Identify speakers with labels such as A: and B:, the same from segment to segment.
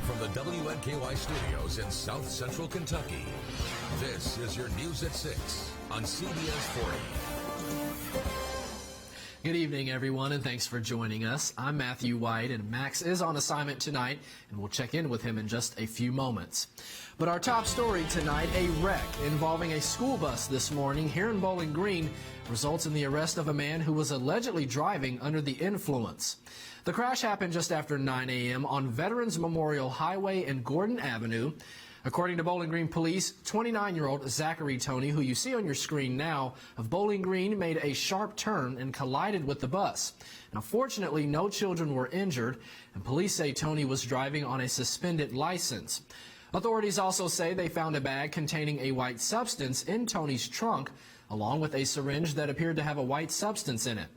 A: from the WNKY studios in South Central Kentucky, this is your News at 6 on CBS 40.
B: Good evening, everyone, and thanks for joining us. I'm Matthew White, and Max is on assignment tonight, and we'll check in with him in just a few moments. But our top story tonight, a wreck involving a school bus this morning here in Bowling Green results in the arrest of a man who was allegedly driving under the influence. The crash happened just after 9 a.m. on Veterans Memorial Highway and Gordon Avenue. According to Bowling Green Police, 29-year-old Zachary Tony, who you see on your screen now, of Bowling Green made a sharp turn and collided with the bus. Now, fortunately, no children were injured, and police say Tony was driving on a suspended license. Authorities also say they found a bag containing a white substance in Tony's trunk, along with a syringe that appeared to have a white substance in it.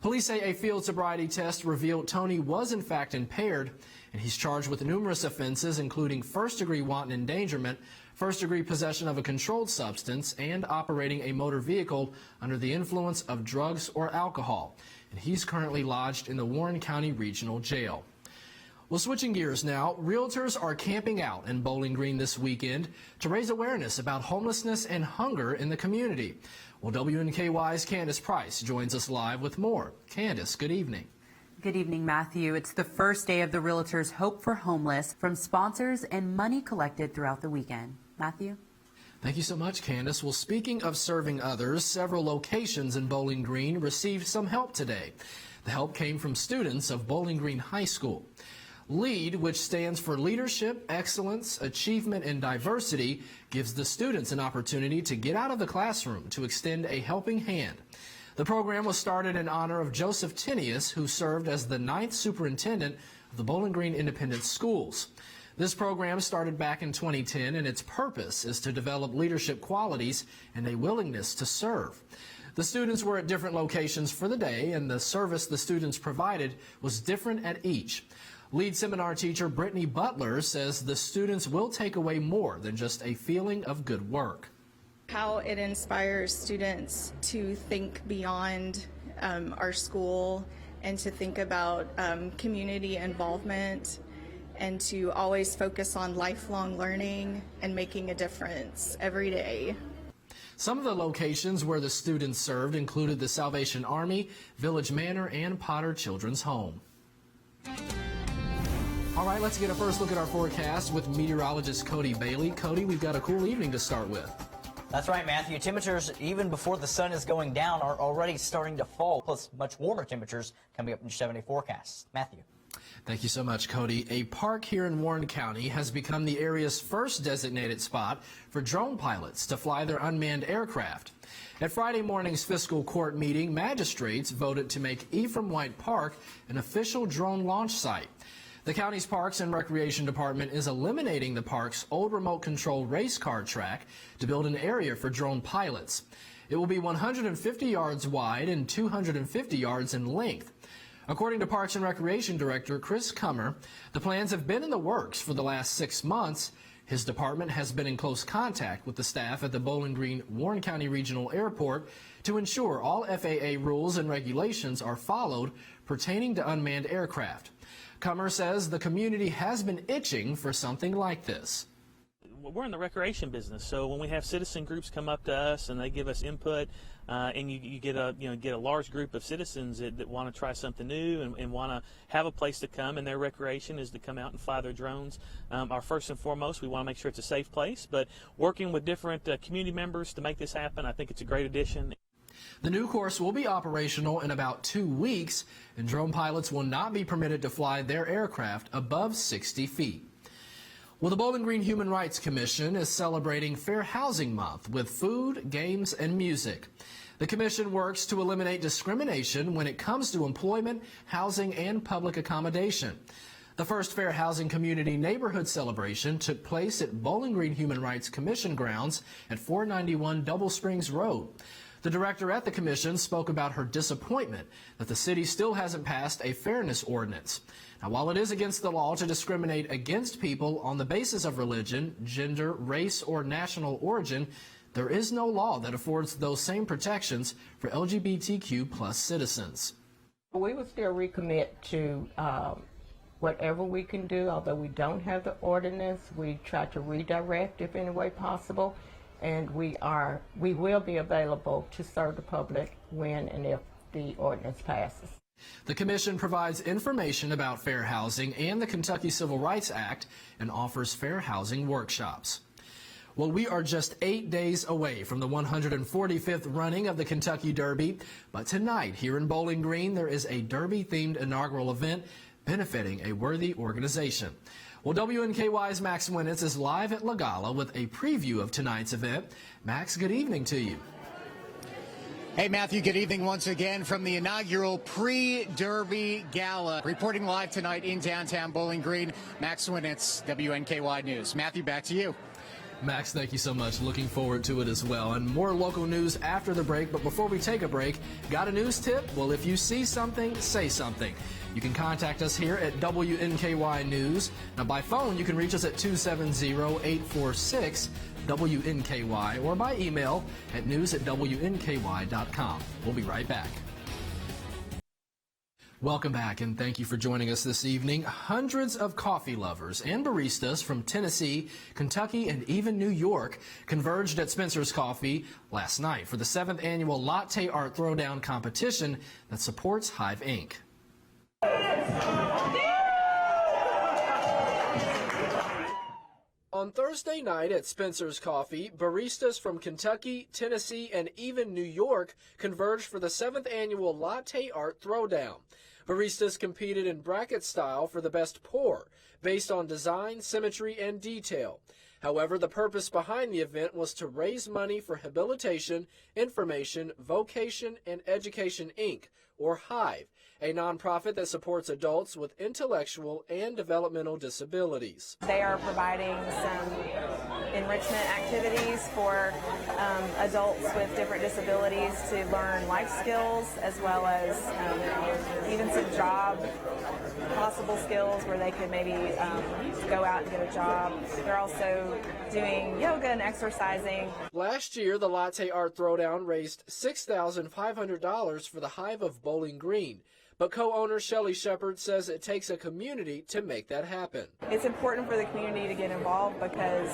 B: Police say a field sobriety test revealed Tony was in fact impaired, and he's charged with numerous offenses, including first-degree wanton endangerment, first-degree possession of a controlled substance, and operating a motor vehicle under the influence of drugs or alcohol. And he's currently lodged in the Warren County Regional Jail. Well, switching gears now, realtors are camping out in Bowling Green this weekend to raise awareness about homelessness and hunger in the community. Well, WNKY's Candace Price joins us live with more. Candace, good evening.
C: Good evening, Matthew. It's the first day of the Realtors Hope for Homeless from sponsors and money collected throughout the weekend. Matthew?
B: Thank you so much, Candace. Well, speaking of serving others, several locations in Bowling Green received some help today. The help came from students of Bowling Green High School. LEAD, which stands for Leadership, Excellence, Achievement, and Diversity, gives the students an opportunity to get out of the classroom to extend a helping hand. The program was started in honor of Joseph Tinius, who served as the 9th superintendent of the Bowling Green Independent Schools. This program started back in 2010, and its purpose is to develop leadership qualities and a willingness to serve. The students were at different locations for the day, and the service the students provided was different at each. Lead seminar teacher Brittany Butler says the students will take away more than just a feeling of good work.
D: How it inspires students to think beyond our school and to think about community involvement and to always focus on lifelong learning and making a difference every day.
B: Some of the locations where the students served included the Salvation Army, Village Manor, and Potter Children's Home. All right, let's get a first look at our forecast with meteorologist Cody Bailey. Cody, we've got a cool evening to start with.
E: That's right, Matthew. Temperatures, even before the sun is going down, are already starting to fall, plus much warmer temperatures coming up in your 7-day forecast. Matthew.
B: Thank you so much, Cody. A park here in Warren County has become the area's first designated spot for drone pilots to fly their unmanned aircraft. At Friday morning's fiscal court meeting, magistrates voted to make Ephraim White Park an official drone launch site. The county's Parks and Recreation Department is eliminating the park's old remote control race car track to build an area for drone pilots. It will be 150 yards wide and 250 yards in length. According to Parks and Recreation Director Chris Kummer, the plans have been in the works for the last 6 months. His department has been in close contact with the staff at the Bowling Green Warren County Regional Airport to ensure all FAA rules and regulations are followed pertaining to unmanned aircraft. Kummer says the community has been itching for something like this.
F: We're in the recreation business, so when we have citizen groups come up to us and they give us input, and you get a large group of citizens that want to try something new and want to have a place to come, and their recreation is to come out and fly their drones. Our first and foremost, we want to make sure it's a safe place, but working with different community members to make this happen, I think it's a great addition.
B: The new course will be operational in about 2 weeks, and drone pilots will not be permitted to fly their aircraft above 60 feet. Well, the Bowling Green Human Rights Commission is celebrating Fair Housing Month with food, games, and music. The commission works to eliminate discrimination when it comes to employment, housing, and public accommodation. The first Fair Housing Community Neighborhood Celebration took place at Bowling Green Human Rights Commission grounds at 491 Double Springs Road. The director at the commission spoke about her disappointment that the city still hasn't passed a fairness ordinance. Now, while it is against the law to discriminate against people on the basis of religion, gender, race, or national origin, there is no law that affords those same protections for LGBTQ+ citizens.
G: We would still recommit to whatever we can do. Although we don't have the ordinance, we try to redirect if any way possible, and we will be available to serve the public when and if the ordinance passes.
B: The Commission provides information about fair housing and the Kentucky Civil Rights Act and offers fair housing workshops. Well, we are just 8 days away from the 145th running of the Kentucky Derby, but tonight here in Bowling Green there is a Derby-themed inaugural event benefiting a worthy organization. Well, WNKY's Max Winnitz is live at La Gala with a preview of tonight's event. Max, good evening to you.
H: Hey, Matthew, good evening once again from the inaugural pre-Derby Gala. Reporting live tonight in downtown Bowling Green, Max Winnitz, WNKY News. Matthew, back to you.
B: Max, thank you so much. Looking forward to it as well. And more local news after the break. But before we take a break, got a news tip? Well, if you see something, say something. You can contact us here at WNKY News. Now, by phone, you can reach us at 270-846-WNKY or by email at news@WNKY.com. We'll be right back. Welcome back, and thank you for joining us this evening. Hundreds of coffee lovers and baristas from Tennessee, Kentucky, and even New York converged at Spencer's Coffee last night for the 7th annual Latte Art Throwdown competition that supports Hive Inc. On Thursday night at Spencer's Coffee, baristas from Kentucky, Tennessee, and even New York converged for the 7th annual Latte Art Throwdown. Baristas competed in bracket style for the best pour, based on design, symmetry, and detail. However, the purpose behind the event was to raise money for Habilitation, Information, Vocation, and Education, Inc., or HIVE, a nonprofit that supports adults with intellectual and developmental disabilities.
I: They are providing some enrichment activities for adults with different disabilities to learn life skills, as well as even some possible skills where they could maybe go out and get a job. They're also doing yoga and exercising.
B: Last year, the Latte Art Throwdown raised $6,500 for the Hive of Bowling Green. But co-owner Shelly Shepard says it takes a community to make that happen.
I: It's important for the community to get involved because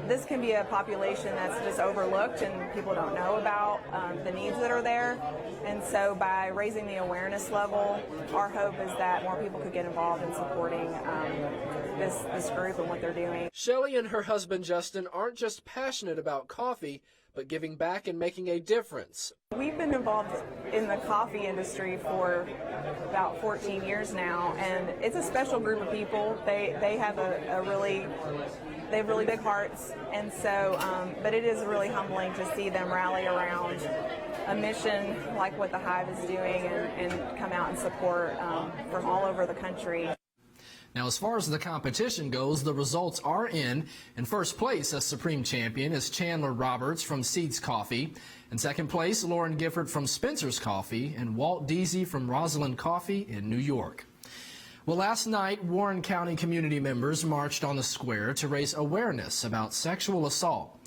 I: this can be a population that's just overlooked and people don't know about the needs that are there. And so by raising the awareness level, our hope is that more people could get involved in supporting this group and what they're doing.
B: Shelly and her husband Justin aren't just passionate about coffee, but giving back and making a difference.
I: We've been involved in the coffee industry for about 14 years now, and it's a special group of people. They have really big hearts, and so, but it is really humbling to see them rally around a mission like what the Hive is doing and come out and support from all over the country.
B: Now, as far as the competition goes, the results are in. In first place, as Supreme Champion, is Chandler Roberts from Seeds Coffee. In second place, Lauren Gifford from Spencer's Coffee, and Walt Deasy from Rosalind Coffee in New York. Well, last night, Warren County community members marched on the square to raise awareness about sexual assault.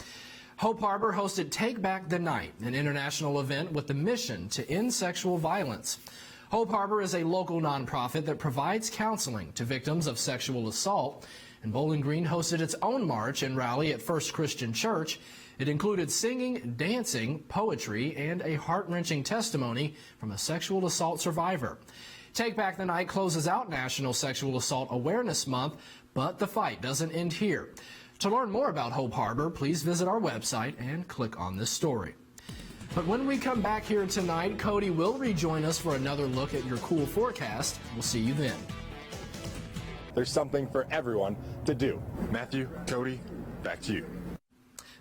B: Hope Harbor hosted Take Back the Night, an international event with the mission to end sexual violence. Hope Harbor is a local nonprofit that provides counseling to victims of sexual assault, and Bowling Green hosted its own march and rally at First Christian Church. It included singing, dancing, poetry, and a heart-wrenching testimony from a sexual assault survivor. Take Back the Night closes out National Sexual Assault Awareness Month, but the fight doesn't end here. To learn more about Hope Harbor, please visit our website and click on this story. But when we come back here tonight, Cody will rejoin us for another look at your cool forecast. We'll see you then.
J: There's something for everyone to do. Matthew, Cody, back to you.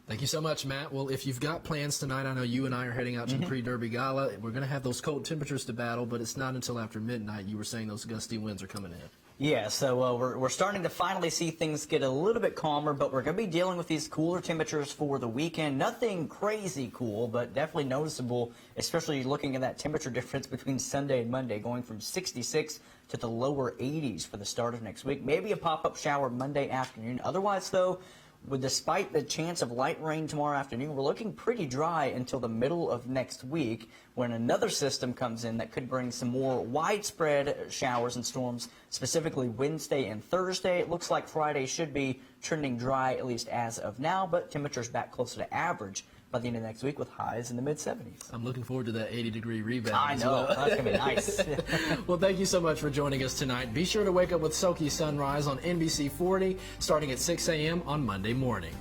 B: Thank you so much, Matt. Well, if you've got plans tonight, I know you and I are heading out to the pre-Derby Gala. We're going to have those cold temperatures to battle, but it's not until after midnight. You were saying those gusty winds are coming in.
E: Yeah, so we're starting to finally see things get a little bit calmer, but we're going to be dealing with these cooler temperatures for the weekend. Nothing crazy cool, but definitely noticeable, especially looking at that temperature difference between Sunday and Monday, going from 66 to the lower 80s for the start of next week. Maybe a pop-up shower Monday afternoon. Otherwise, though, despite the chance of light rain tomorrow afternoon, we're looking pretty dry until the middle of next week, when another system comes in that could bring some more widespread showers and storms, specifically Wednesday and Thursday. It looks like Friday should be trending dry, at least as of now, but temperatures back closer to average by the end of next week with highs in the mid-70s.
B: I'm looking forward to that 80-degree rebound.
E: I know.
B: Well.
E: That's going to be nice.
B: Well, thank you so much for joining us tonight. Be sure to wake up with Soaky Sunrise on NBC 40 starting at 6 a.m. on Monday morning.